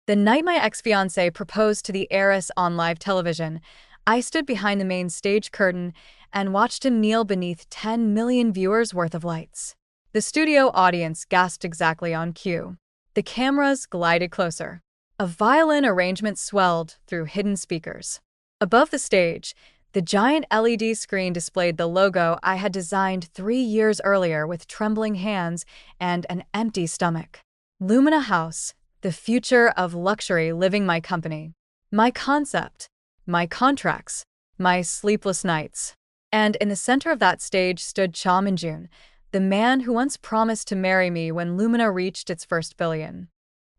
The night my ex-fiancé proposed to the heiress on live television, I stood behind the main stage curtain and watched him kneel beneath 10 million viewers worth of lights. The studio audience gasped exactly on cue. The cameras glided closer. A violin arrangement swelled through hidden speakers. Above the stage, the giant LED screen displayed the logo I had designed 3 years earlier with trembling hands and an empty stomach. Lumina House, the future of luxury living my company. My concept, my contracts, my sleepless nights. And in the center of that stage stood Cha Min-jun, the man who once promised to marry me when Lumina reached its first billion.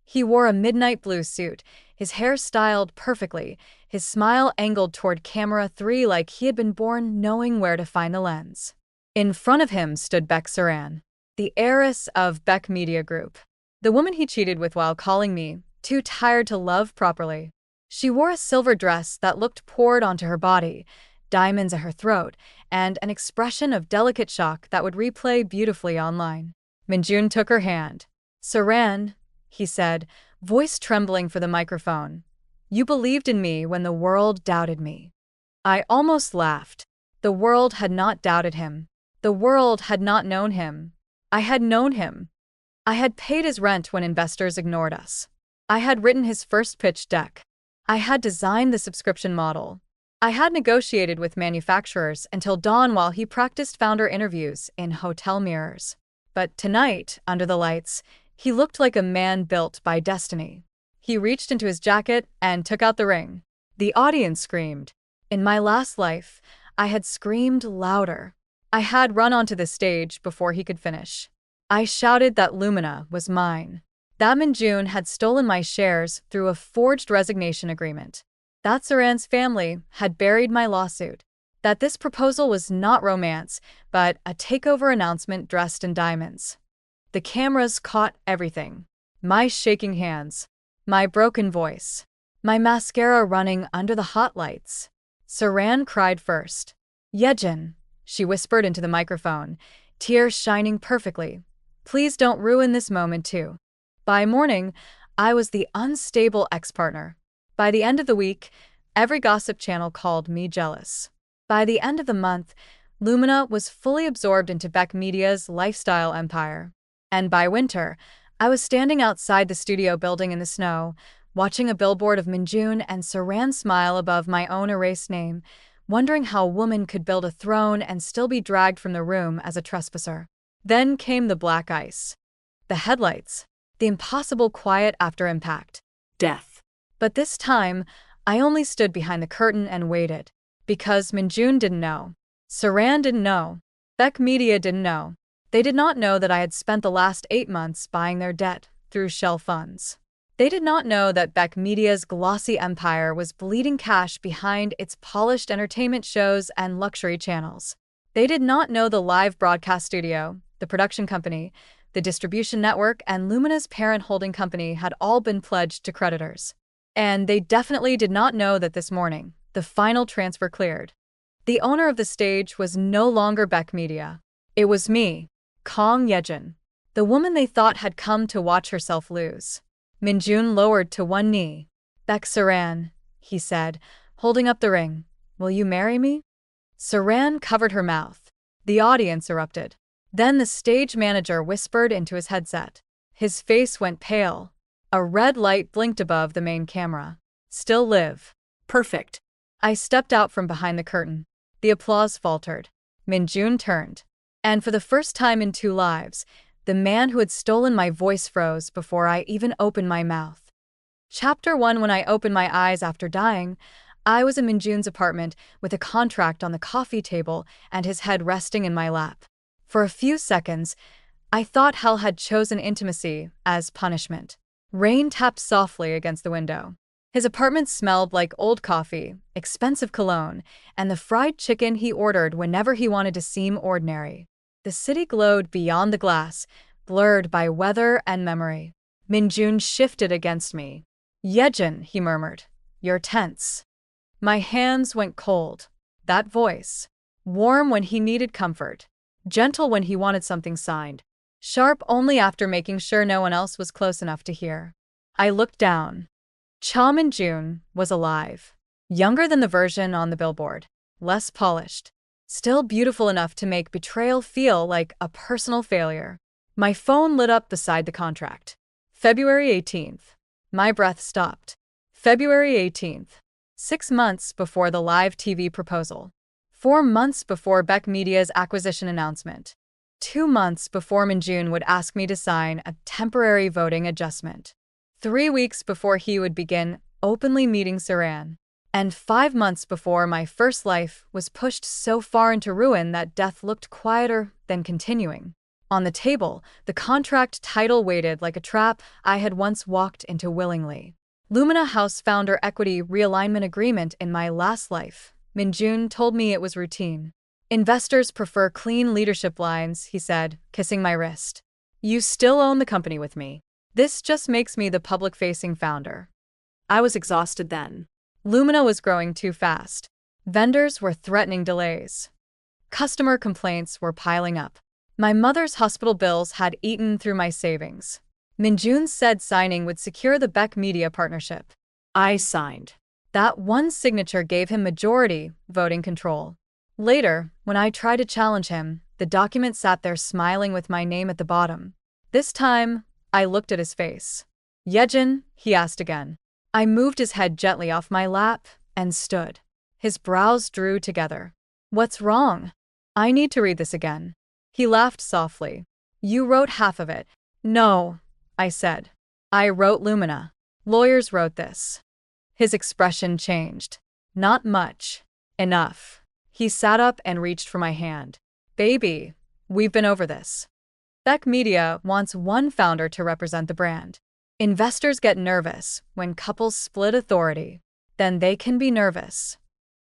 He wore a midnight blue suit, his hair styled perfectly, his smile angled toward camera 3 like he had been born knowing where to find the lens. In front of him stood Baek Saran, the heiress of Baek Media Group, the woman he cheated with while calling me too tired to love properly. She wore a silver dress that looked poured onto her body, diamonds at her throat, and an expression of delicate shock that would replay beautifully online. Min-jun took her hand. "Saran," he said, voice trembling for the microphone. "You believed in me when the world doubted me." I almost laughed. The world had not doubted him. The world had not known him. I had known him. I had paid his rent when investors ignored us. I had written his first pitch deck. I had designed the subscription model. I had negotiated with manufacturers until dawn while he practiced founder interviews in hotel mirrors. But tonight, under the lights, he looked like a man built by destiny. He reached into his jacket and took out the ring. The audience screamed. In my last life, I had screamed louder. I had run onto the stage before he could finish. I shouted that Lumina was mine. That Min-jun had stolen my shares through a forged resignation agreement. That Saran's family had buried my lawsuit. That this proposal was not romance, but a takeover announcement dressed in diamonds. The cameras caught everything. My shaking hands. My broken voice. My mascara running under the hot lights. Saran cried first. "Yejin," she whispered into the microphone, tears shining perfectly. "Please don't ruin this moment too." By morning, I was the unstable ex-partner. By the end of the week, every gossip channel called me jealous. By the end of the month, Lumina was fully absorbed into Baek Media's lifestyle empire. And by winter, I was standing outside the studio building in the snow, watching a billboard of Min-jun and Saran smile above my own erased name, wondering how a woman could build a throne and still be dragged from the room as a trespasser. Then came the black ice. The headlights. The impossible quiet after impact. Death. But this time, I only stood behind the curtain and waited. Because Min-jun didn't know. Saran didn't know. Baek Media didn't know. They did not know that I had spent the last 8 months buying their debt through shell funds. They did not know that Baek Media's glossy empire was bleeding cash behind its polished entertainment shows and luxury channels. They did not know the live broadcast studio, the production company, the distribution network, and Lumina's parent holding company had all been pledged to creditors. And they definitely did not know that this morning, the final transfer cleared. The owner of the stage was no longer Baek Media. It was me, Kang Yejin, the woman they thought had come to watch herself lose. Min-jun lowered to one knee. "Baek Saran," he said, holding up the ring. "Will you marry me?" Saran covered her mouth. The audience erupted. Then the stage manager whispered into his headset. His face went pale. A red light blinked above the main camera. "Still live." "Perfect." I stepped out from behind the curtain. The applause faltered. Min-jun turned. And for the first time in 2 lives, the man who had stolen my voice froze before I even opened my mouth. Chapter 1. When I opened my eyes after dying, I was in Min-jun's apartment with a contract on the coffee table and his head resting in my lap. For a few seconds, I thought hell had chosen intimacy as punishment. Rain tapped softly against the window. His apartment smelled like old coffee, expensive cologne, and the fried chicken he ordered whenever he wanted to seem ordinary. The city glowed beyond the glass, blurred by weather and memory. Min-jun shifted against me. "Yejin," he murmured, "you're tense." My hands went cold. That voice. Warm when he needed comfort. Gentle when he wanted something signed. Sharp only after making sure no one else was close enough to hear. I looked down. Cha Min-jun was alive. Younger than the version on the billboard. Less polished. Still beautiful enough to make betrayal feel like a personal failure. My phone lit up beside the contract. February 18th. My breath stopped. February 18th. 6 months before the live TV proposal. 4 months before Beck Media's acquisition announcement. 2 months before Min-jun would ask me to sign a temporary voting adjustment. 3 weeks before he would begin openly meeting Saran. And 5 months before my first life was pushed so far into ruin that death looked quieter than continuing. On the table, the contract title waited like a trap I had once walked into willingly. Lumina House Founder Equity Realignment Agreement in my last life. Min-jun told me it was routine. Investors prefer clean leadership lines, he said, kissing my wrist. You still own the company with me. This just makes me the public-facing founder. I was exhausted then. Lumina was growing too fast. Vendors were threatening delays. Customer complaints were piling up. My mother's hospital bills had eaten through my savings. Min-jun said signing would secure the Beck Media partnership. I signed. That one signature gave him majority voting control. Later, when I tried to challenge him, the document sat there smiling with my name at the bottom. This time, I looked at his face. Yejin, he asked again. I moved his head gently off my lap and stood. His brows drew together. What's wrong? I need to read this again. He laughed softly. You wrote half of it. No, I said. I wrote Lumina. Lawyers wrote this. His expression changed. Not much. Enough. He sat up and reached for my hand. Baby, we've been over this. Beck Media wants one founder to represent the brand. Investors get nervous when couples split authority. Then they can be nervous.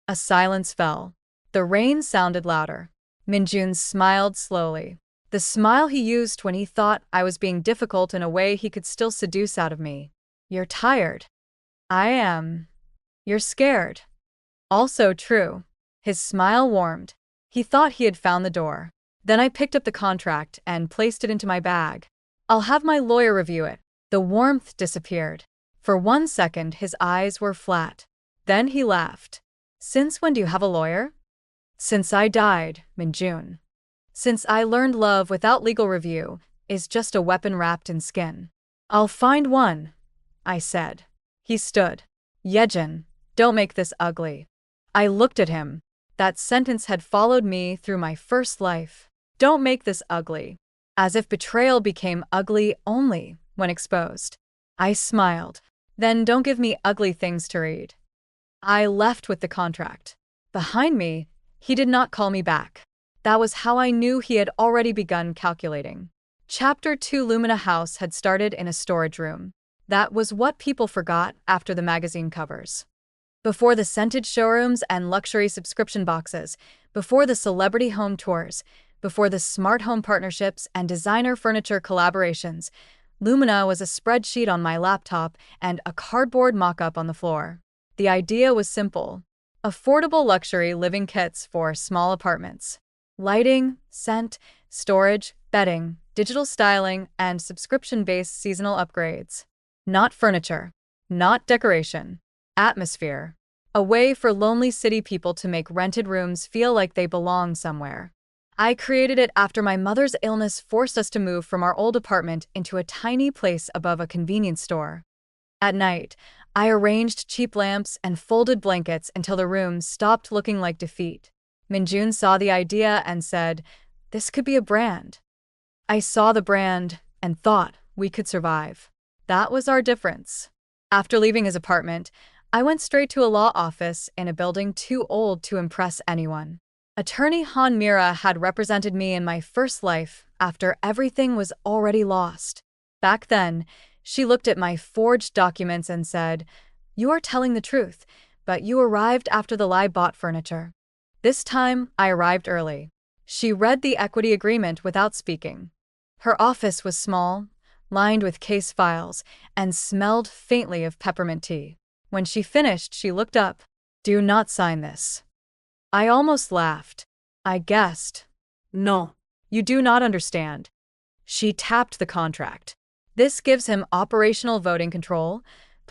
A silence fell. The rain sounded louder. Min-jun smiled slowly. The smile he used when he thought I was being difficult in a way he could still seduce out of me. You're tired. I am. You're scared. Also true. His smile warmed. He thought he had found the door. Then I picked up the contract and placed it into my bag. I'll have my lawyer review it. The warmth disappeared. For 1 second, his eyes were flat. Then he laughed. Since when do you have a lawyer? Since I died, Min-jun. Since I learned love without legal review is just a weapon wrapped in skin. I'll find one, I said. He stood. Yejin, don't make this ugly. I looked at him. That sentence had followed me through my first life. Don't make this ugly. As if betrayal became ugly only when exposed. I smiled. Then don't give me ugly things to read. I left with the contract. Behind me, he did not call me back. That was how I knew he had already begun calculating. Chapter 2 Lumina House had started in a storage room. That was what people forgot after the magazine covers. Before the scented showrooms and luxury subscription boxes, before the celebrity home tours, before the smart home partnerships and designer furniture collaborations, Lumina was a spreadsheet on my laptop and a cardboard mock-up on the floor. The idea was simple. Affordable luxury living kits for small apartments. Lighting, scent, storage, bedding, digital styling, and subscription-based seasonal upgrades. Not furniture. Not decoration. Atmosphere. A way for lonely city people to make rented rooms feel like they belong somewhere. I created it after my mother's illness forced us to move from our old apartment into a tiny place above a convenience store. At night, I arranged cheap lamps and folded blankets until the room stopped looking like defeat. Min-jun saw the idea and said, this could be a brand. I saw the brand and thought we could survive. That was our difference. After leaving his apartment, I went straight to a law office in a building too old to impress anyone. Attorney Han Mira had represented me in my first life after everything was already lost. Back then, she looked at my forged documents and said, you are telling the truth, but you arrived after the lie bought furniture. This time, I arrived early. She read the equity agreement without speaking. Her office was small, lined with case files, and smelled faintly of peppermint tea. When she finished, she looked up. Do not sign this. I almost laughed. I guessed. No, you do not understand. She tapped the contract. This gives him operational voting control,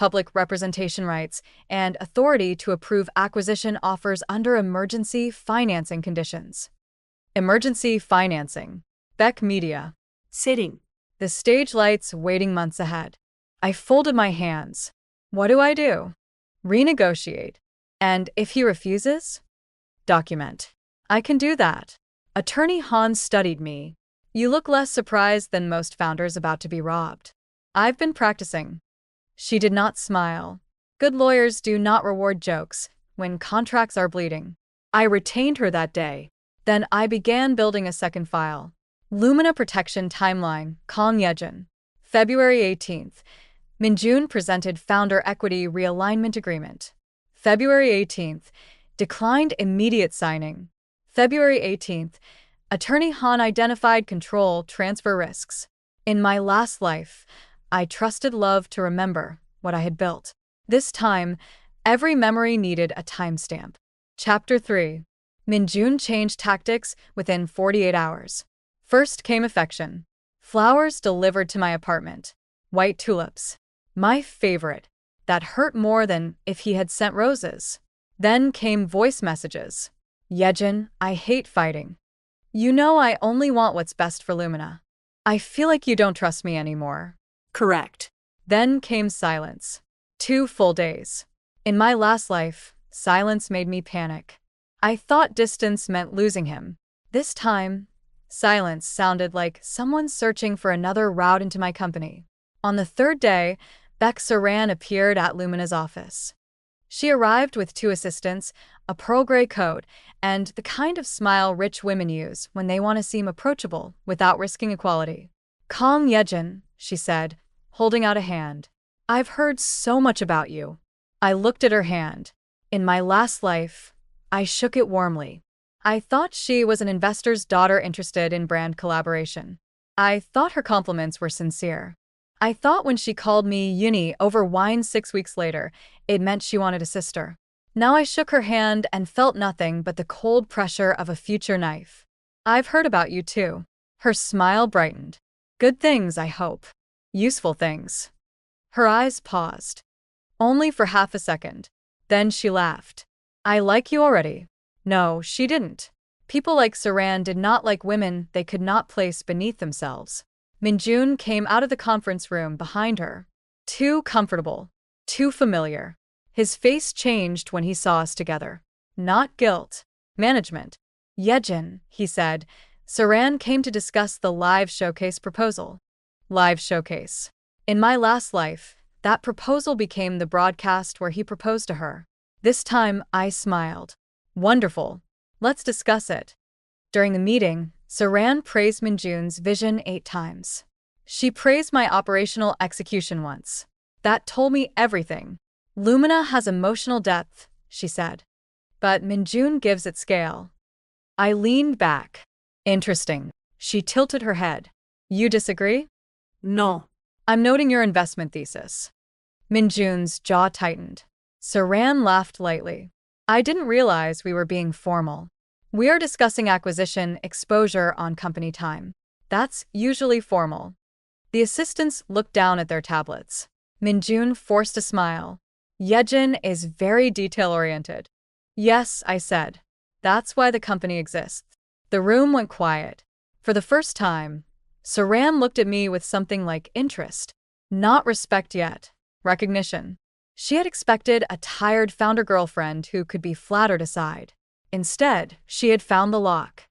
public representation rights, and authority to approve acquisition offers under emergency financing conditions. Emergency financing. Beck Media. Sitting. The stage lights waiting months ahead. I folded my hands. What do I do? Renegotiate. And if he refuses? Document. I can do that. Attorney Han studied me. You look less surprised than most founders about to be robbed. I've been practicing. She did not smile. Good lawyers do not reward jokes when contracts are bleeding. I retained her that day. Then I began building a second file. Lumina Protection Timeline, Kong Yejin. February 18th. Minjun presented Founder Equity Realignment Agreement. February 18th. Declined immediate signing. February 18th. Attorney Han identified control transfer risks. In my last life, I trusted love to remember what I had built. This time, every memory needed a timestamp. Chapter 3. Minjun changed tactics within 48 hours. First came affection. Flowers delivered to my apartment. White tulips. My favorite. That hurt more than if he had sent roses. Then came voice messages. Yejin, I hate fighting. You know I only want what's best for Lumina. I feel like you don't trust me anymore. Correct. Then came silence. 2 full days. In my last life, silence made me panic. I thought distance meant losing him. This time, silence sounded like someone searching for another route into my company. On the 3rd day, Beck Saran appeared at Lumina's office. She arrived with 2 assistants, a pearl gray coat, and the kind of smile rich women use when they want to seem approachable without risking equality. Kong Yejin, she said, holding out a hand. I've heard so much about you. I looked at her hand. In my last life, I shook it warmly. I thought she was an investor's daughter interested in brand collaboration. I thought her compliments were sincere. I thought when she called me Uni over wine 6 weeks later, it meant she wanted a sister. Now I shook her hand and felt nothing but the cold pressure of a future knife. I've heard about you too. Her smile brightened. Good things, I hope. Useful things. Her eyes paused. Only for half a second. Then she laughed. I like you already. No, she didn't. People like Saran did not like women they could not place beneath themselves. Minjun came out of the conference room behind her. Too comfortable. Too familiar. His face changed when he saw us together. Not guilt. Management. Yejin, he said. Saran came to discuss the live showcase proposal. Live showcase. In my last life, that proposal became the broadcast where he proposed to her. This time, I smiled. Wonderful. Let's discuss it. During the meeting, Saran praised Minjun's vision 8 times. She praised my operational execution once. That told me everything. Lumina has emotional depth, she said. But Minjun gives it scale. I leaned back. Interesting. She tilted her head. You disagree? No. I'm noting your investment thesis. Minjun's jaw tightened. Saran laughed lightly. I didn't realize we were being formal. We are discussing acquisition exposure on company time. That's usually formal. The assistants looked down at their tablets. Minjun forced a smile. Yejin is very detail-oriented. Yes, I said. That's why the company exists. The room went quiet. For the first time, Saran looked at me with something like interest. Not respect yet. Recognition. She had expected a tired founder girlfriend who could be flattered aside. Instead, she had found the lock.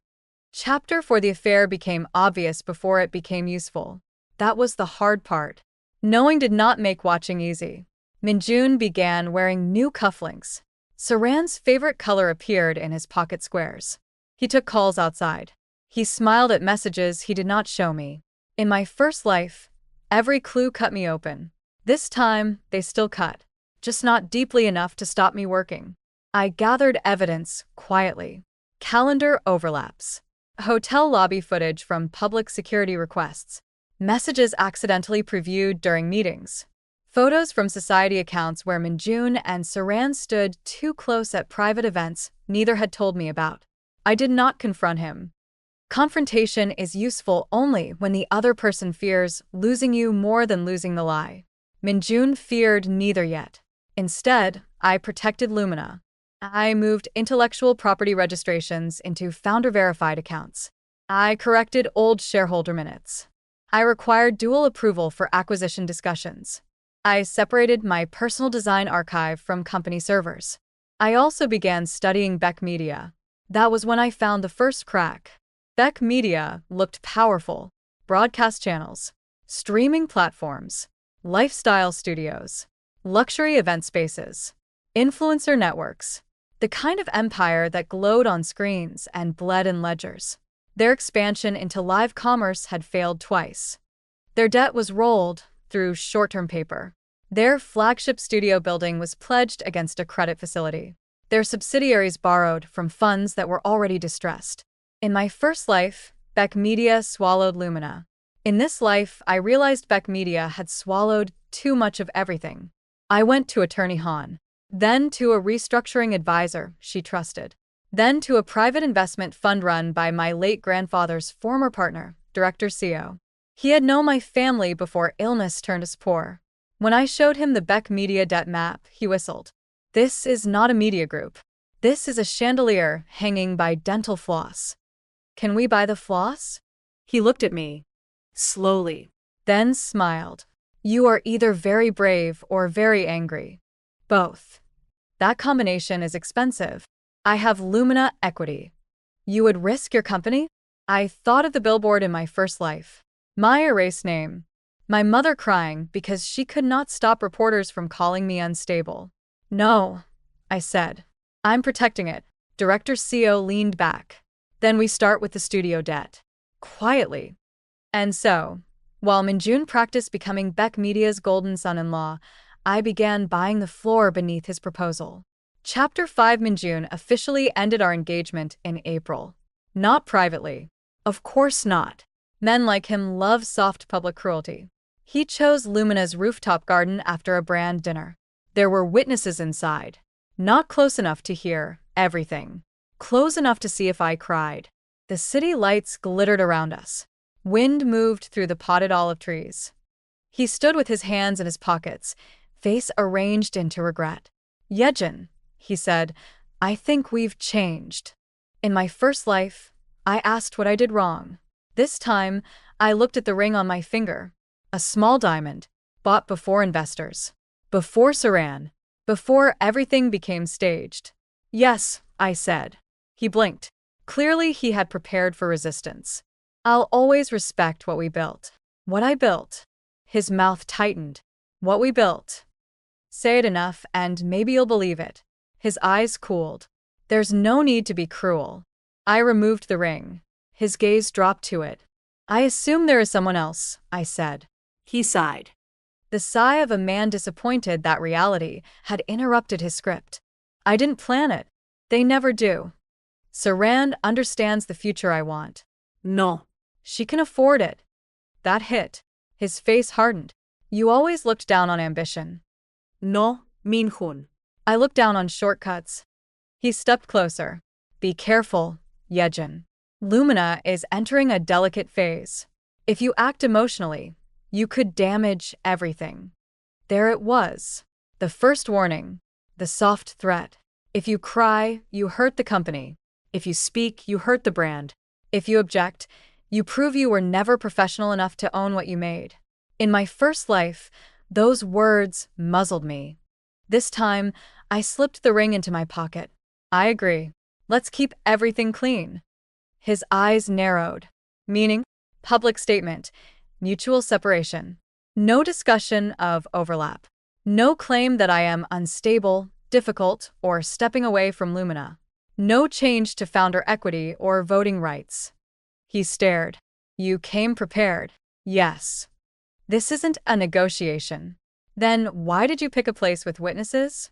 Chapter for the affair became obvious before it became useful. That was the hard part. Knowing did not make watching easy. Minjun began wearing new cufflinks. Saran's favorite color appeared in his pocket squares. He took calls outside. He smiled at messages he did not show me. In my first life, every clue cut me open. This time, they still cut. Just not deeply enough to stop me working. I gathered evidence, quietly. Calendar overlaps. Hotel lobby footage from public security requests. Messages accidentally previewed during meetings. Photos from society accounts where Minjun and Saran stood too close at private events neither had told me about. I did not confront him. Confrontation is useful only when the other person fears losing you more than losing the lie. Minjun feared neither yet. Instead, I protected Lumina. I moved intellectual property registrations into founder-verified accounts. I corrected old shareholder minutes. I required dual approval for acquisition discussions. I separated my personal design archive from company servers. I also began studying Beck Media. That was when I found the first crack. Beck Media looked powerful. Broadcast channels, streaming platforms, lifestyle studios, luxury event spaces, influencer networks. The kind of empire that glowed on screens and bled in ledgers. Their expansion into live commerce had failed twice. Their debt was rolled through short-term paper. Their flagship studio building was pledged against a credit facility. Their subsidiaries borrowed from funds that were already distressed. In my first life, Beck Media swallowed Lumina. In this life, I realized Beck Media had swallowed too much of everything. I went to Attorney Han. Then to a restructuring advisor she trusted. Then to a private investment fund run by my late grandfather's former partner, Director CEO. He had known my family before illness turned us poor. When I showed him the Beck Media debt map, he whistled. This is not a media group. This is a chandelier hanging by dental floss. Can we buy the floss? He looked at me, slowly, then smiled. You are either very brave or very angry. Both. That combination is expensive. I have Lumina equity. You would risk your company? I thought of the billboard in my first life. My erased name. My mother crying because she could not stop reporters from calling me unstable. No, I said. I'm protecting it. Director CEO leaned back. Then we start with the studio debt. Quietly. And so, while Minjun practiced becoming Beck Media's golden son-in-law, I began buying the floor beneath his proposal. Chapter 5 Minjun officially ended our engagement in April. Not privately. Of course not. Men like him love soft public cruelty. He chose Lumina's rooftop garden after a brand dinner. There were witnesses inside. Not close enough to hear everything. Close enough to see if I cried. The city lights glittered around us. Wind moved through the potted olive trees. He stood with his hands in his pockets, face arranged into regret. Yejin, he said, I think we've changed. In my first life, I asked what I did wrong. This time, I looked at the ring on my finger. A small diamond, bought before investors. Before Saran. Before everything became staged. Yes, I said. He blinked. Clearly he had prepared for resistance. I'll always respect what we built. What I built. His mouth tightened. What we built. Say it enough and maybe you'll believe it. His eyes cooled. There's no need to be cruel. I removed the ring. His gaze dropped to it. I assume there is someone else, I said. He sighed. The sigh of a man disappointed that reality had interrupted his script. I didn't plan it. They never do. Saran understands the future I want. No. She can afford it. That hit. His face hardened. You always looked down on ambition. No, Minjun. I looked down on shortcuts. He stepped closer. Be careful, Yejin. Lumina is entering a delicate phase. If you act emotionally, you could damage everything. There it was. The first warning. The soft threat. If you cry, you hurt the company. If you speak, you hurt the brand. If you object, you prove you were never professional enough to own what you made. In my first life, those words muzzled me. This time, I slipped the ring into my pocket. I agree. Let's keep everything clean. His eyes narrowed. Meaning? Public statement. Mutual separation. No discussion of overlap. No claim that I am unstable, difficult, or stepping away from Lumina. No change to founder equity or voting rights. He stared. You came prepared. Yes. This isn't a negotiation. Then why did you pick a place with witnesses?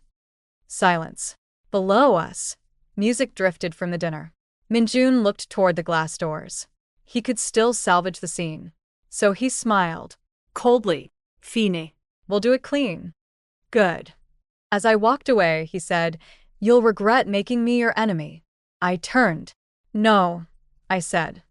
Silence. Below us, music drifted from the dinner. Minjun looked toward the glass doors. He could still salvage the scene. So he smiled. Coldly. Fine. We'll do it clean. Good. As I walked away, he said, You'll regret making me your enemy. I turned. No, I said.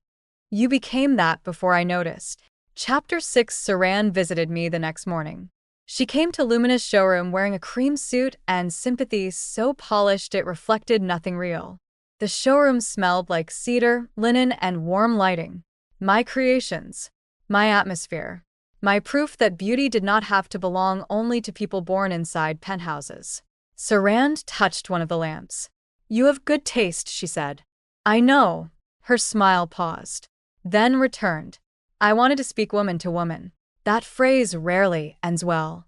You became that before I noticed. Chapter 6 Saran visited me the next morning. She came to Lumina's showroom wearing a cream suit and sympathy so polished it reflected nothing real. The showroom smelled like cedar, linen, and warm lighting. My creations. My atmosphere. My proof that beauty did not have to belong only to people born inside penthouses. Sarand touched one of the lamps. "You have good taste," she said. "I know." Her smile paused, then returned. "I wanted to speak woman to woman. That phrase rarely ends well."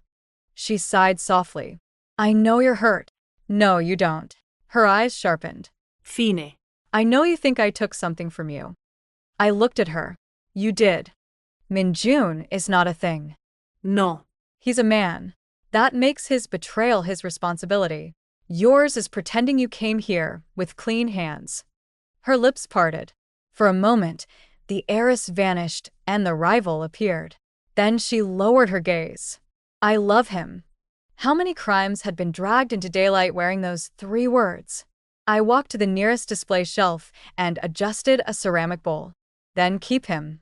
She sighed softly. "I know you're hurt." "No, you don't." Her eyes sharpened. Fine. "I know you think I took something from you." I looked at her. "You did." "Minjun is not a thing." No. "He's a man. That makes his betrayal his responsibility. Yours is pretending you came here with clean hands." Her lips parted. For a moment, the heiress vanished and the rival appeared. Then she lowered her gaze. "I love him." How many crimes had been dragged into daylight wearing those 3 words? I walked to the nearest display shelf and adjusted a ceramic bowl. "Then keep him."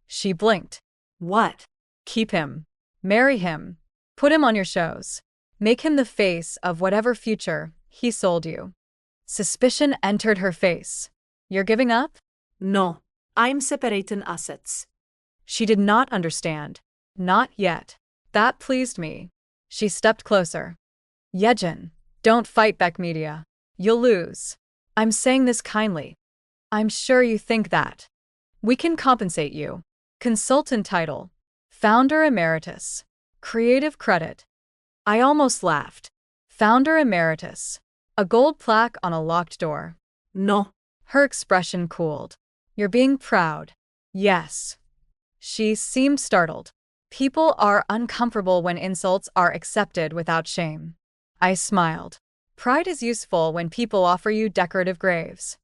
She blinked. What? "Keep him. Marry him. Put him on your shows. Make him the face of whatever future he sold you." Suspicion entered her face. "You're giving up?" No. I'm separating assets. She did not understand. Not yet. That pleased me. She stepped closer. "Yejin, don't fight Beck Media. You'll lose. I'm saying this kindly. I'm sure you think that. We can compensate you. Consultant title. Founder Emeritus. Creative credit." I almost laughed. Founder Emeritus. A gold plaque on a locked door. No. Her expression cooled. "You're being proud." "Yes." She seemed startled. People are uncomfortable when insults are accepted without shame. I smiled. Pride is useful when people offer you decorative graves.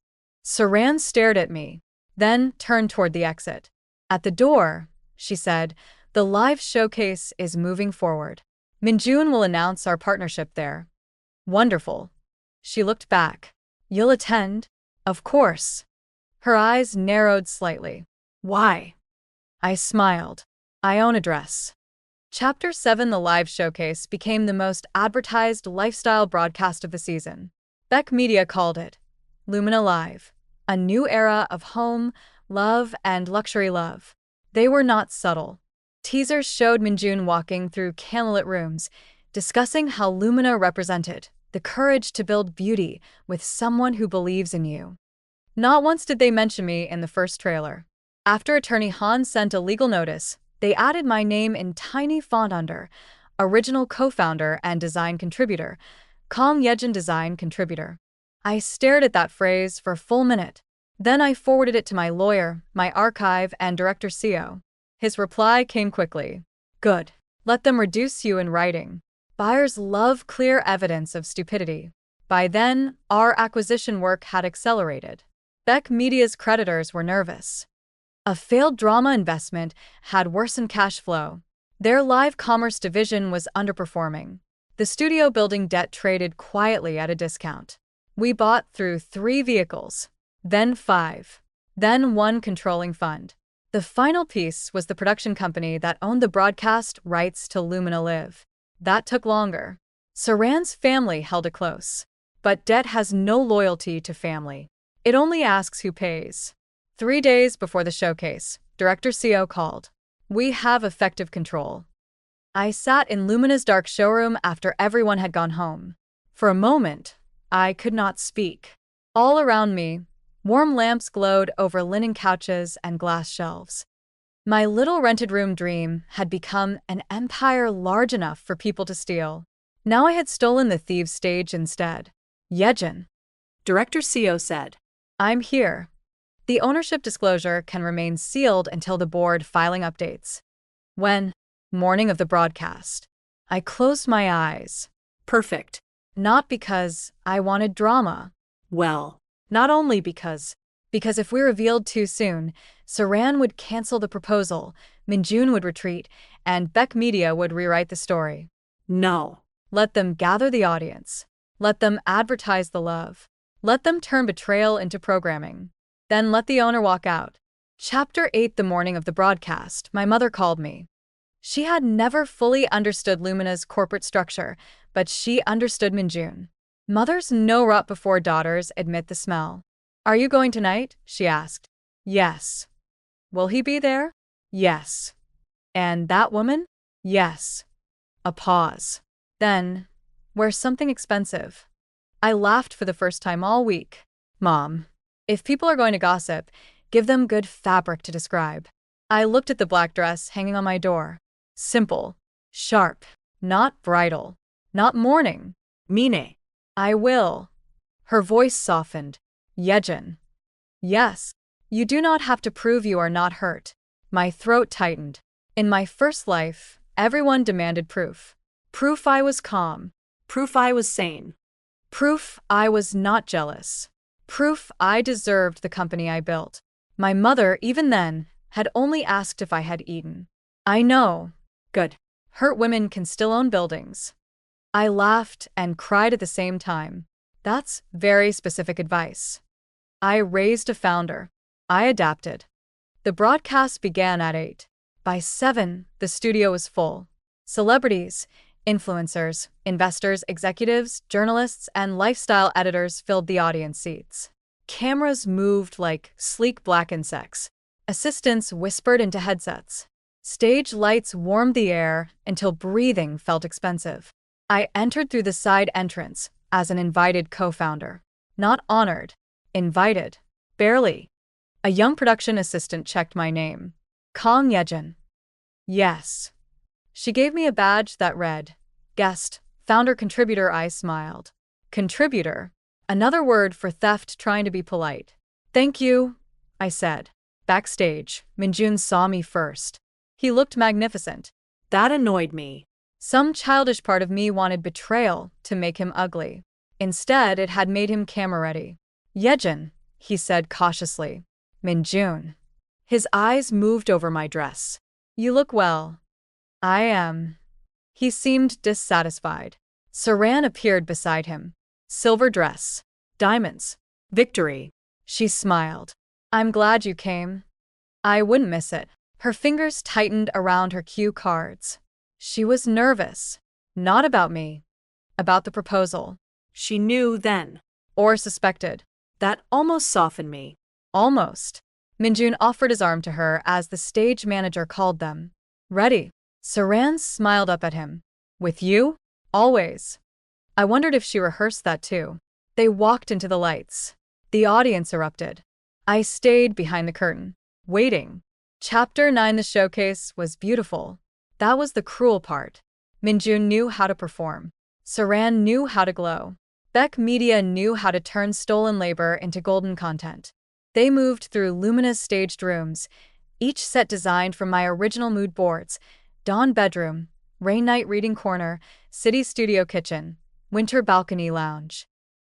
Saran stared at me, then turned toward the exit. "At the door," she said, "the live showcase is moving forward. Minjun will announce our partnership there." "Wonderful." She looked back. "You'll attend?" "Of course." Her eyes narrowed slightly. "Why?" I smiled. "I own a dress." Chapter 7. The live showcase became the most advertised lifestyle broadcast of the season. Beck Media called it Lumina Live, a new era of home, love, and luxury love. They were not subtle. Teasers showed Minjun walking through candlelit rooms, discussing how Lumina represented the courage to build beauty with someone who believes in you. Not once did they mention me in the first trailer. After attorney Han sent a legal notice, they added my name in tiny font under original co-founder and design contributor, Kong Yejin design contributor. I stared at that phrase for a full minute. Then I forwarded it to my lawyer, my archive, and director CEO. His reply came quickly. "Good. Let them reduce you in writing. Buyers love clear evidence of stupidity." By then, our acquisition work had accelerated. Beck Media's creditors were nervous. A failed drama investment had worsened cash flow. Their live commerce division was underperforming. The studio building debt traded quietly at a discount. We bought through 3 vehicles, then 5, then 1 controlling fund. The final piece was the production company that owned the broadcast rights to Lumina Live. That took longer. Saran's family held it close. But debt has no loyalty to family. It only asks who pays. 3 days before the showcase, Director CEO called. "We have effective control." I sat in Lumina's dark showroom after everyone had gone home. For a moment, I could not speak. All around me, warm lamps glowed over linen couches and glass shelves. My little rented room dream had become an empire large enough for people to steal. Now I had stolen the thieves' stage instead. "Yejin," Director CEO said. "I'm here." The ownership disclosure can remain sealed until the board filing updates. When, morning of the broadcast, I closed my eyes. Perfect. Not because I wanted drama. Well. Not only because if we revealed too soon, Saran would cancel the proposal, Minjun would retreat, and Beck Media would rewrite the story. No. Let them gather the audience. Let them advertise the love. Let them turn betrayal into programming. Then let the owner walk out. Chapter 8. The morning of the broadcast, my mother called me. She had never fully understood Lumina's corporate structure, but she understood Minjun. Mothers know right before daughters admit the smell. Are you going tonight? She asked. Yes. Will he be there? Yes. And that woman? Yes. A pause. Then, where's something expensive? I laughed for the first time all week. Mom, if people are going to gossip, give them good fabric to describe. I looked at the black dress hanging on my door. Simple. Sharp. Not bridal. Not mourning. Mine. I will. Her voice softened. Yejin. Yes. You do not have to prove you are not hurt. My throat tightened. In my first life, everyone demanded proof. Proof I was calm. Proof I was sane. Proof I was not jealous. Proof I deserved the company I built. My mother, even then, had only asked if I had eaten. I know. Good. Hurt women can still own buildings. I laughed and cried at the same time. That's very specific advice. I raised a founder. I adapted. The broadcast began at 8. By 7, the studio was full. Celebrities, influencers, investors, executives, journalists, and lifestyle editors filled the audience seats. Cameras moved like sleek black insects. Assistants whispered into headsets. Stage lights warmed the air until breathing felt expensive. I entered through the side entrance as an invited co-founder. Not honored. Invited. Barely. A young production assistant checked my name. Kong Yejin. Yes. She gave me a badge that read, Guest, Founder Contributor. I smiled. Contributor? Another word for theft trying to be polite. Thank you, I said. Backstage, Minjun saw me first. He looked magnificent. That annoyed me. Some childish part of me wanted betrayal to make him ugly. Instead, it had made him camera-ready. Yejin, he said cautiously. Minjun. His eyes moved over my dress. You look well. I am. He seemed dissatisfied. Saran appeared beside him. Silver dress. Diamonds. Victory. She smiled. I'm glad you came. I wouldn't miss it. Her fingers tightened around her cue cards. She was nervous. Not about me. About the proposal. She knew then. Or suspected. That almost softened me. Almost. Minjun offered his arm to her as the stage manager called them. Ready. Saran smiled up at him. With you? Always. I wondered if she rehearsed that too. They walked into the lights. The audience erupted. I stayed behind the curtain, waiting. Chapter 9. The showcase was beautiful. That was the cruel part. Minjun knew how to perform. Saran knew how to glow. Beck Media knew how to turn stolen labor into golden content. They moved through luminous staged rooms, each set designed from my original mood boards: dawn bedroom, rain night reading corner, city studio kitchen, winter balcony lounge.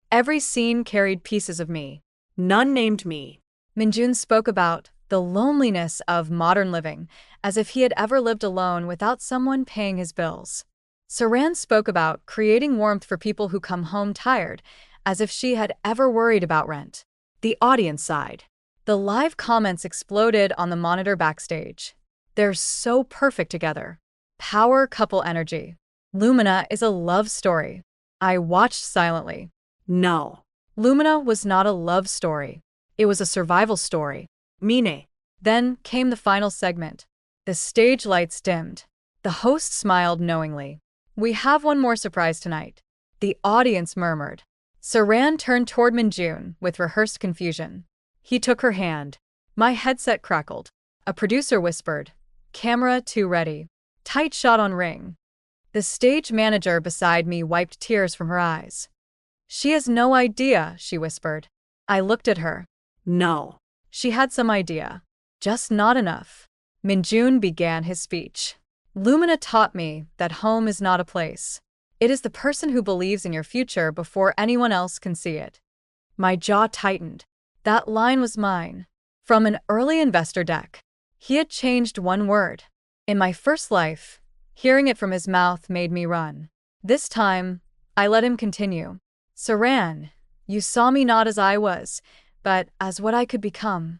Every scene carried pieces of me. None named me. Minjun spoke about the loneliness of modern living, as if he had ever lived alone without someone paying his bills. Saran spoke about creating warmth for people who come home tired, as if she had ever worried about rent. The audience sighed. The live comments exploded on the monitor backstage. They're so perfect together. Power couple energy. Lumina is a love story. I watched silently. No. Lumina was not a love story. It was a survival story. Mine. Then came the final segment. The stage lights dimmed. The host smiled knowingly. We have one more surprise tonight. The audience murmured. Saran turned toward Minjun with rehearsed confusion. He took her hand. My headset crackled. A producer whispered, Camera 2 ready. Tight shot on ring. The stage manager beside me wiped tears from her eyes. She has no idea, she whispered. I looked at her. No. She had some idea. Just not enough. Minjun began his speech. Lumina taught me that home is not a place. It is the person who believes in your future before anyone else can see it. My jaw tightened. That line was mine. From an early investor deck. He had changed one word. In my first life, hearing it from his mouth made me run. This time, I let him continue. Saran, you saw me not as I was, but as what I could become.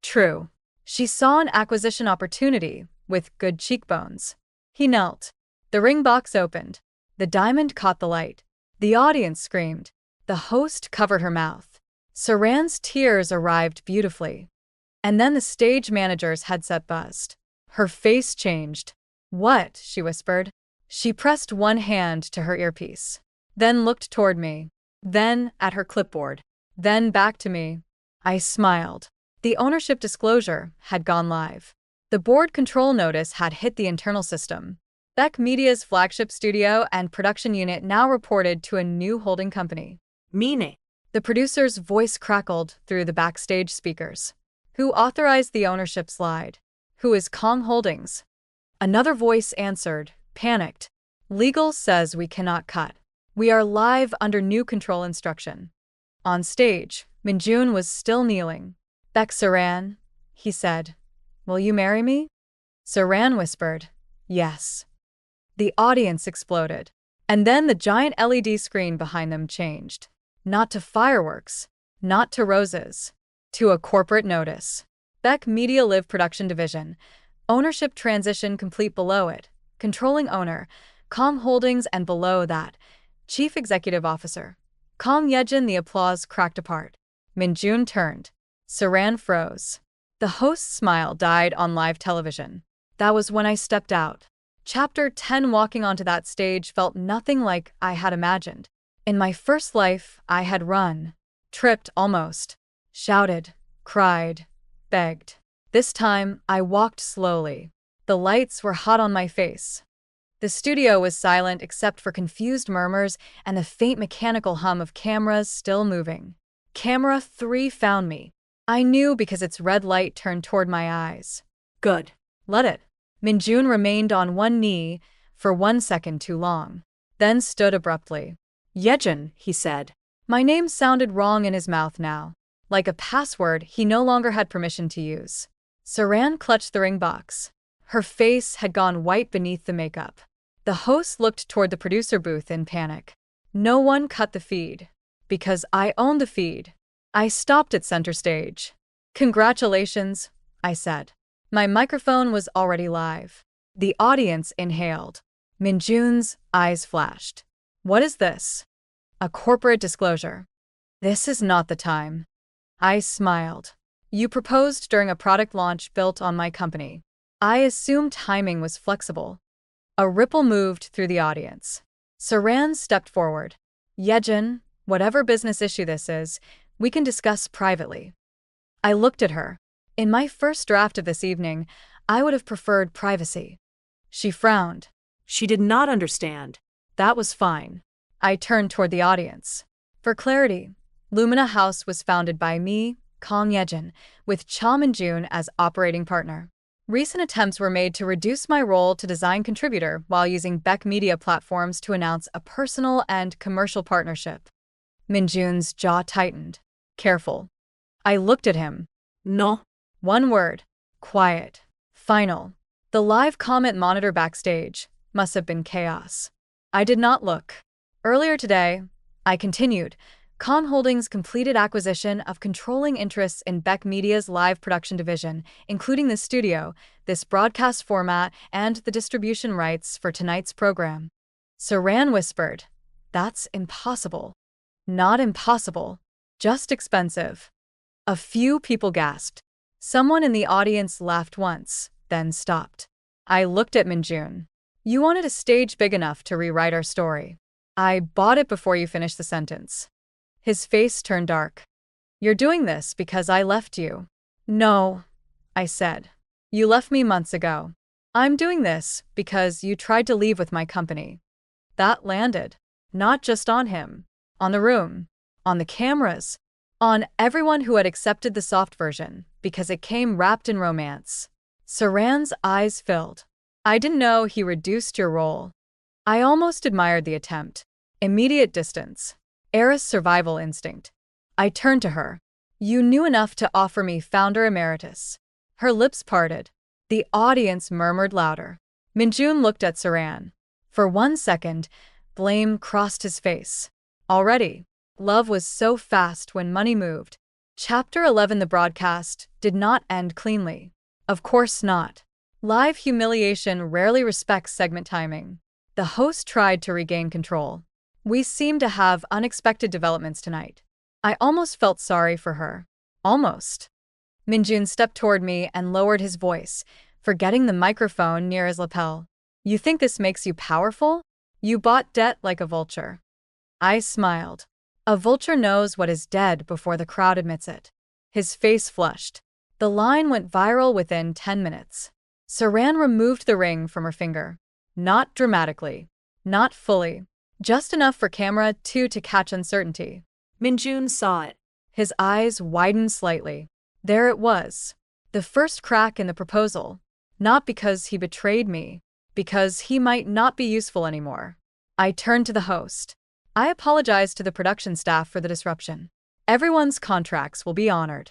True. She saw an acquisition opportunity, with good cheekbones. He knelt. The ring box opened. The diamond caught the light. The audience screamed. The host covered her mouth. Saran's tears arrived beautifully. And then the stage manager's headset buzzed. Her face changed. "What?" she whispered. She pressed one hand to her earpiece, then looked toward me, then at her clipboard, then back to me. I smiled. The ownership disclosure had gone live. The board control notice had hit the internal system. Beck Media's flagship studio and production unit now reported to a new holding company. Mine. The producer's voice crackled through the backstage speakers. "Who authorized the ownership slide? Who is Kong Holdings?" Another voice answered, panicked. "Legal says we cannot cut. We are live under new control instruction." On stage, Minjun was still kneeling. "Beck Saran," he said, "will you marry me?" Saran whispered, "Yes." The audience exploded. And then the giant LED screen behind them changed. Not to fireworks, not to roses, to a corporate notice. Beck Media Live Production Division. Ownership transition complete. Below it, controlling owner, Kong Holdings, and below that, Chief Executive Officer, Kong Yejin. The applause cracked apart. Minjun turned. Saran froze. The host's smile died on live television. That was when I stepped out. Chapter 10. Walking onto that stage felt nothing like I had imagined. In my first life, I had run, tripped almost, shouted, cried, begged. This time, I walked slowly. The lights were hot on my face. The studio was silent except for confused murmurs and the faint mechanical hum of cameras still moving. Camera 3 found me. I knew because its red light turned toward my eyes. Good. Let it. Minjun remained on one knee for 1 second too long, then stood abruptly. Yejin, he said. My name sounded wrong in his mouth now, like a password he no longer had permission to use. Saran clutched the ring box. Her face had gone white beneath the makeup. The host looked toward the producer booth in panic. No one cut the feed. Because I owned the feed. I stopped at center stage. "Congratulations," I said. My microphone was already live. The audience inhaled. Minjun's eyes flashed. "What is this?" "A corporate disclosure." "This is not the time." I smiled. "You proposed during a product launch built on my company." I assumed timing was flexible. A ripple moved through the audience. Saran stepped forward. "Yejin, whatever business issue this is, we can discuss privately." I looked at her. In my first draft of this evening, I would have preferred privacy. She frowned. She did not understand. That was fine. I turned toward the audience. For clarity, Lumina House was founded by me, Kong Yejin, with Cha Minjun as operating partner. Recent attempts were made to reduce my role to design contributor while using Beck Media platforms to announce a personal and commercial partnership. Minjun's jaw tightened. Careful. I looked at him. No. One word. Quiet. Final. The live comment monitor backstage must have been chaos. I did not look. Earlier today, I continued, Kong Holdings completed acquisition of controlling interests in Beck Media's live production division, including the studio, this broadcast format, and the distribution rights for tonight's program. Saran whispered, "That's impossible." Not impossible, just expensive. A few people gasped. Someone in the audience laughed once, then stopped. I looked at Minjun. "You wanted a stage big enough to rewrite our story. I bought it before you finished the sentence." His face turned dark. "You're doing this because I left you." "No," I said. "You left me months ago. I'm doing this because you tried to leave with my company." That landed. Not just on him. On the room. On the cameras. On everyone who had accepted the soft version, because it came wrapped in romance. Saran's eyes filled. "I didn't know he reduced your role." I almost admired the attempt. Immediate distance. Heiress survival instinct. I turned to her. "You knew enough to offer me founder emeritus." Her lips parted. The audience murmured louder. Minjun looked at Saran. For 1 second, blame crossed his face. Already, love was so fast when money moved. Chapter 11. The broadcast did not end cleanly. Of course not. Live humiliation rarely respects segment timing. The host tried to regain control. We seem to have unexpected developments tonight. I almost felt sorry for her. Almost. Minjun stepped toward me and lowered his voice, forgetting the microphone near his lapel. You think this makes you powerful? You bought debt like a vulture. I smiled. A vulture knows what is dead before the crowd admits it. His face flushed. The line went viral within 10 minutes. Saran removed the ring from her finger. Not dramatically. Not fully. Just enough for camera 2 to catch uncertainty. Minjun saw it. His eyes widened slightly. There it was. The first crack in the proposal. Not because he betrayed me, because he might not be useful anymore. I turned to the host. I apologized to the production staff for the disruption. Everyone's contracts will be honored.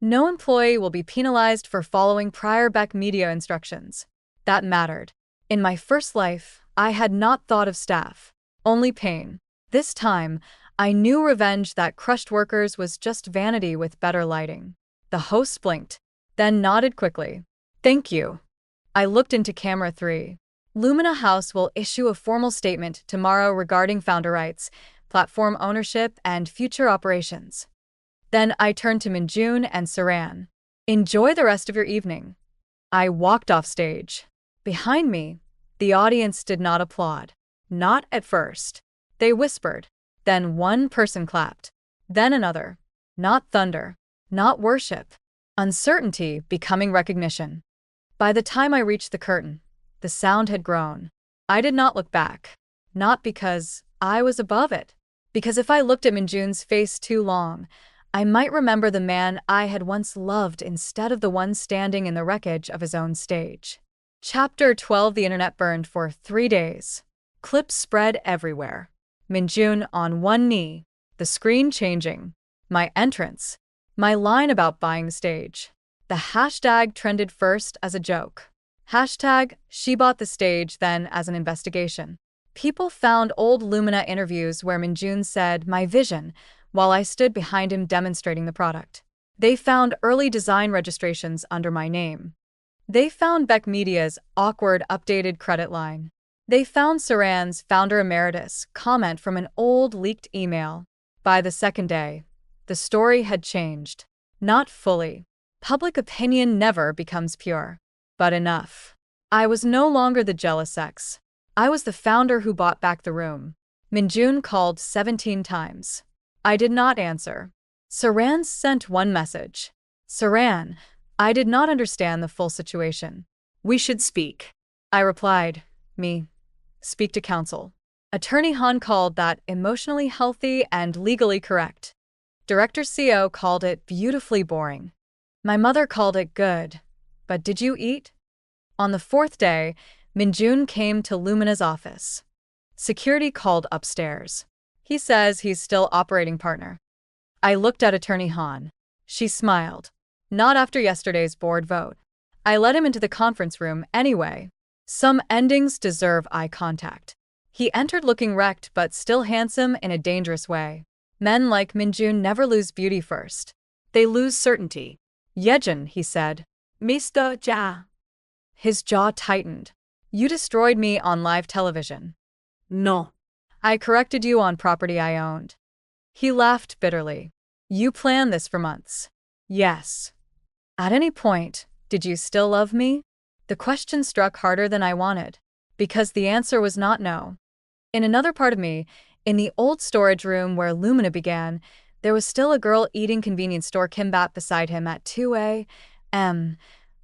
No employee will be penalized for following prior Beck Media instructions. That mattered. In my first life, I had not thought of staff. Only pain. This time, I knew revenge that crushed workers was just vanity with better lighting. The host blinked, then nodded quickly. Thank you. I looked into camera 3. Lumina House will issue a formal statement tomorrow regarding founder rights, platform ownership, and future operations. Then I turned to Minjun and Saran. Enjoy the rest of your evening. I walked off stage. Behind me, the audience did not applaud. Not at first. They whispered. Then one person clapped. Then another. Not thunder. Not worship. Uncertainty becoming recognition. By the time I reached the curtain, the sound had grown. I did not look back. Not because I was above it. Because if I looked at Minjun's face too long, I might remember the man I had once loved instead of the one standing in the wreckage of his own stage. Chapter 12. The internet burned for 3 days. Clips spread everywhere. Minjun on one knee, the screen changing. My entrance. My line about buying the stage. The hashtag trended first as a joke. Hashtag she bought the stage, then as an investigation. People found old Lumina interviews where Minjun said, my vision, while I stood behind him demonstrating the product. They found early design registrations under my name. They found Beck Media's awkward updated credit line. They found Saran's founder emeritus comment from an old leaked email. By the second day, the story had changed. Not fully. Public opinion never becomes pure. But enough. I was no longer the jealous ex. I was the founder who bought back the room. Minjun called 17 times. I did not answer. Saran sent one message. Saran, I did not understand the full situation. We should speak. I replied, me. Speak to counsel. Attorney Han called that emotionally healthy and legally correct. Director CO called it beautifully boring. My mother called it good. But did you eat? On the 4th day, Minjun came to Lumina's office. Security called upstairs. He says he's still operating partner. I looked at Attorney Han. She smiled. Not after yesterday's board vote. I let him into the conference room anyway. Some endings deserve eye contact. He entered looking wrecked but still handsome in a dangerous way. Men like Minjun never lose beauty first. They lose certainty. Yejin, he said. Mr. Jia. His jaw tightened. You destroyed me on live television. No. I corrected you on property I owned. He laughed bitterly. You planned this for months. Yes. At any point, did you still love me? The question struck harder than I wanted, because the answer was not no. In another part of me, in the old storage room where Lumina began, there was still a girl eating convenience store kimbap beside him at 2 a.m.,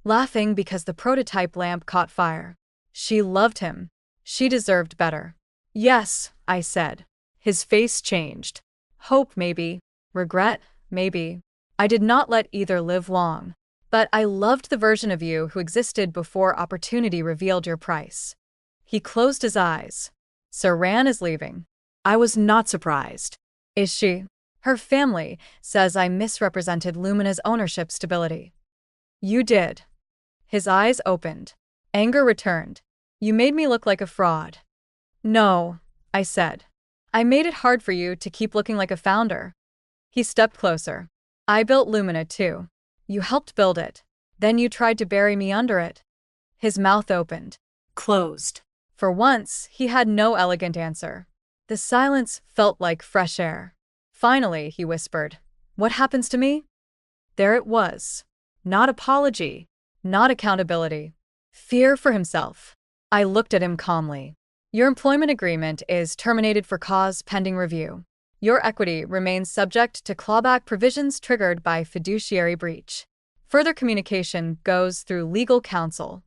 laughing because the prototype lamp caught fire. She loved him. She deserved better. Yes, I said. His face changed. Hope, maybe. Regret, maybe. I did not let either live long. But I loved the version of you who existed before opportunity revealed your price. He closed his eyes. Saran is leaving. I was not surprised. Is she? Her family says I misrepresented Lumina's ownership stability. You did. His eyes opened. Anger returned. You made me look like a fraud. No, I said. I made it hard for you to keep looking like a founder. He stepped closer. I built Lumina too. You helped build it. Then you tried to bury me under it. His mouth opened. Closed. For once, he had no elegant answer. The silence felt like fresh air. Finally, he whispered, "What happens to me?" There it was. Not apology, not accountability. Fear for himself. I looked at him calmly. Your employment agreement is terminated for cause pending review. Your equity remains subject to clawback provisions triggered by fiduciary breach. Further communication goes through legal counsel.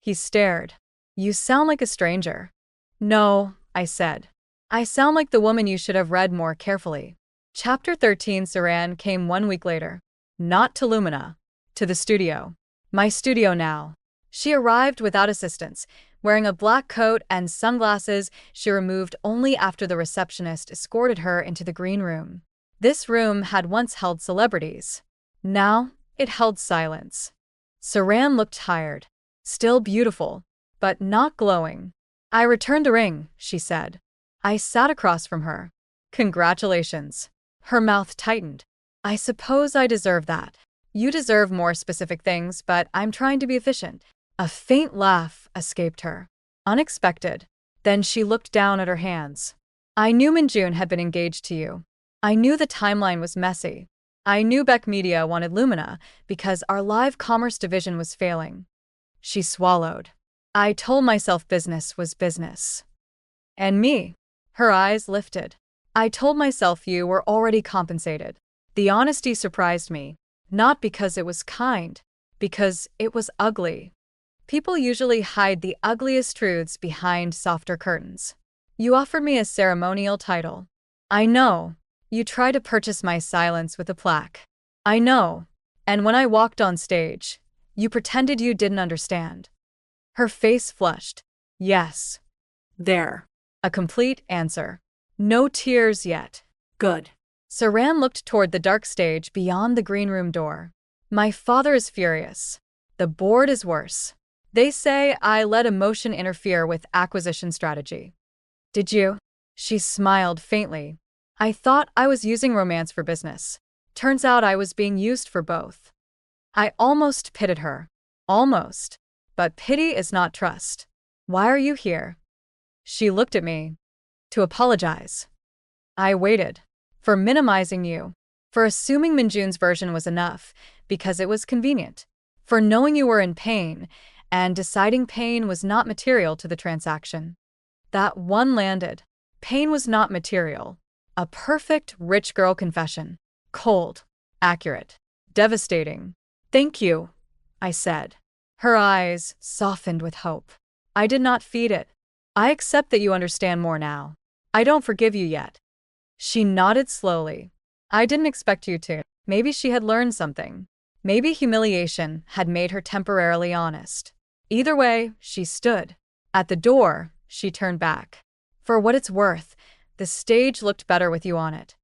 He stared. You sound like a stranger. No, I said. I sound like the woman you should have read more carefully. Chapter 13. Saran came 1 week later. Not to Lumina. To the studio. My studio now. She arrived without assistance, wearing a black coat and sunglasses she removed only after the receptionist escorted her into the green room. This room had once held celebrities. Now, it held silence. Saran looked tired. Still beautiful, but not glowing. I returned the ring, she said. I sat across from her. Congratulations. Her mouth tightened. I suppose I deserve that. You deserve more specific things, but I'm trying to be efficient. A faint laugh escaped her. Unexpected. Then she looked down at her hands. I knew Minjun had been engaged to you. I knew the timeline was messy. I knew Beck Media wanted Lumina because our live commerce division was failing. She swallowed. I told myself business was business. And me? Her eyes lifted. I told myself you were already compensated. The honesty surprised me, not because it was kind, because it was ugly. People usually hide the ugliest truths behind softer curtains. You offered me a ceremonial title. I know. You tried to purchase my silence with a plaque. I know. And when I walked on stage, you pretended you didn't understand. Her face flushed. Yes. There. A complete answer. No tears yet. Good. Saran looked toward the dark stage beyond the green room door. My father is furious. The board is worse. They say I let emotion interfere with acquisition strategy. Did you? She smiled faintly. I thought I was using romance for business. Turns out I was being used for both. I almost pitied her. Almost. But pity is not trust. Why are you here? She looked at me. To apologize. I waited. For minimizing you. For assuming Minjun's version was enough, because it was convenient. For knowing you were in pain, and deciding pain was not material to the transaction. That one landed. Pain was not material. A perfect rich girl confession. Cold. Accurate. Devastating. Thank you, I said. Her eyes softened with hope. I did not feed it. I accept that you understand more now. I don't forgive you yet. She nodded slowly. I didn't expect you to. Maybe she had learned something. Maybe humiliation had made her temporarily honest. Either way, she stood. At the door, she turned back. For what it's worth, the stage looked better with you on it.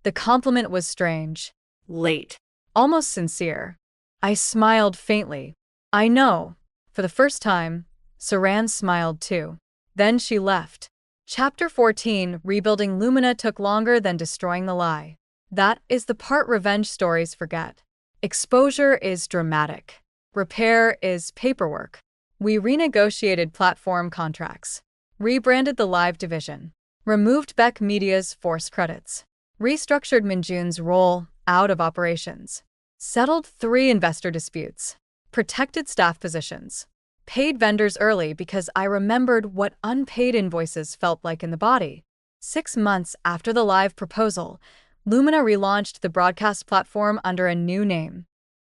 The compliment was strange. Late. Almost sincere. I smiled faintly. I know. For the first time, Saran smiled too. Then she left. Chapter 14. Rebuilding Lumina took longer than destroying the lie. That is the part revenge stories forget. Exposure is dramatic. Repair is paperwork. We renegotiated platform contracts. Rebranded the live division. Removed Beck Media's forced credits. Restructured Minjun's role out of operations. Settled 3 investor disputes. Protected staff positions. Paid vendors early because I remembered what unpaid invoices felt like in the body. 6 months after the live proposal, Lumina relaunched the broadcast platform under a new name.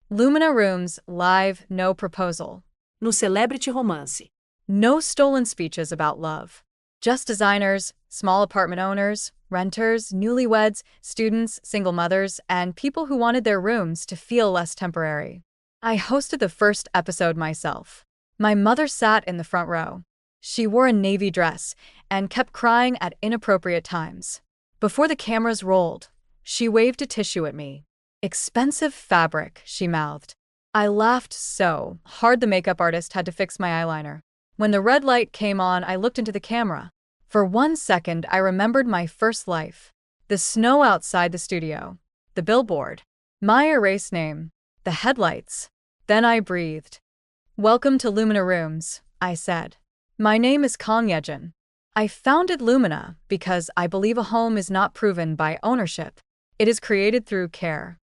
Lumina Rooms Live No Proposal. No Celebrity Romance. No stolen speeches about love. Just designers, small apartment owners, renters, newlyweds, students, single mothers, and people who wanted their rooms to feel less temporary. I hosted the first episode myself. My mother sat in the front row. She wore a navy dress and kept crying at inappropriate times. Before the cameras rolled, she waved a tissue at me. Expensive fabric, she mouthed. I laughed so hard the makeup artist had to fix my eyeliner. When the red light came on, I looked into the camera. For 1 second, I remembered my first life. The snow outside the studio. The billboard. My erased name. The headlights. Then I breathed. Welcome to Lumina Rooms, I said. My name is Kong Yejin. I founded Lumina because I believe a home is not proven by ownership. It is created through care.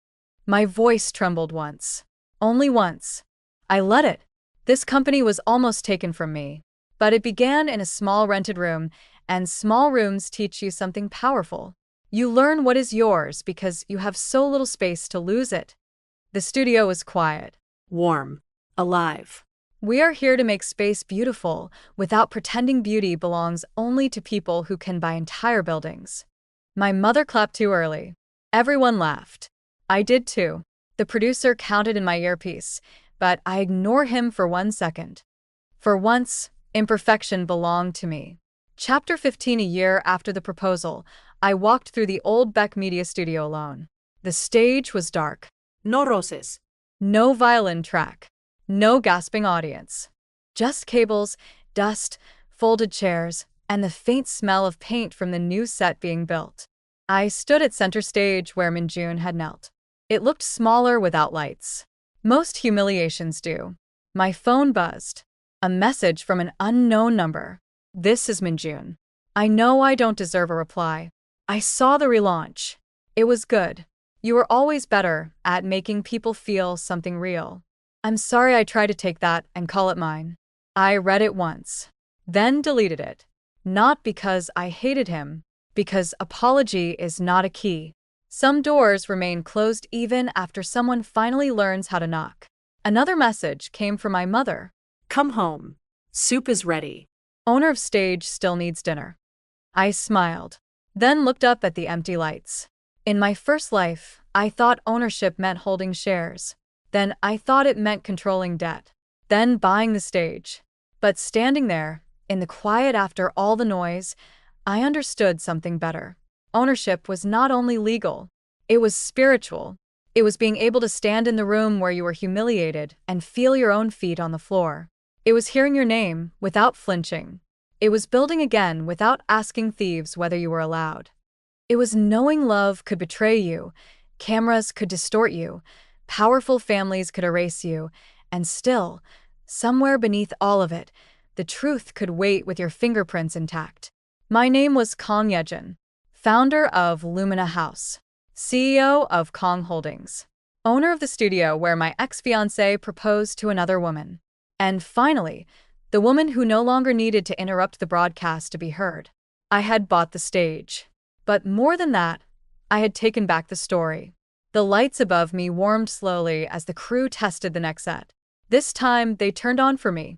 My voice trembled once. Only once. I let it. This company was almost taken from me. But it began in a small rented room, and small rooms teach you something powerful. You learn what is yours because you have so little space to lose it. The studio was quiet. Warm. Alive. We are here to make space beautiful without pretending beauty belongs only to people who can buy entire buildings. My mother clapped too early. Everyone laughed. I did too. The producer counted in my earpiece, but I ignored him for 1 second. For once, imperfection belonged to me. Chapter 15. A year after the proposal, I walked through the old Beck Media studio alone. The stage was dark. No roses. No violin track. No gasping audience. Just cables, dust, folded chairs, and the faint smell of paint from the new set being built. I stood at center stage where Minjun had knelt. It looked smaller without lights. Most humiliations do. My phone buzzed. A message from an unknown number. This is Minjun. I know I don't deserve a reply. I saw the relaunch. It was good. You were always better at making people feel something real. I'm sorry I tried to take that and call it mine. I read it once, then deleted it. Not because I hated him, because apology is not a key. Some doors remain closed even after someone finally learns how to knock. Another message came from my mother. Come home. Soup is ready. Owner of stage still needs dinner. I smiled, then looked up at the empty lights. In my first life, I thought ownership meant holding shares. Then I thought it meant controlling debt. Then buying the stage. But standing there, in the quiet after all the noise, I understood something better. Ownership was not only legal, it was spiritual. It was being able to stand in the room where you were humiliated and feel your own feet on the floor. It was hearing your name without flinching. It was building again without asking thieves whether you were allowed. It was knowing love could betray you, cameras could distort you, powerful families could erase you, and still, somewhere beneath all of it, the truth could wait with your fingerprints intact. My name was Kong Yejin, founder of Lumina House, CEO of Kong Holdings, owner of the studio where my ex-fiancé proposed to another woman, and finally, the woman who no longer needed to interrupt the broadcast to be heard. I had bought the stage. But more than that, I had taken back the story. The lights above me warmed slowly as the crew tested the next set. This time, they turned on for me.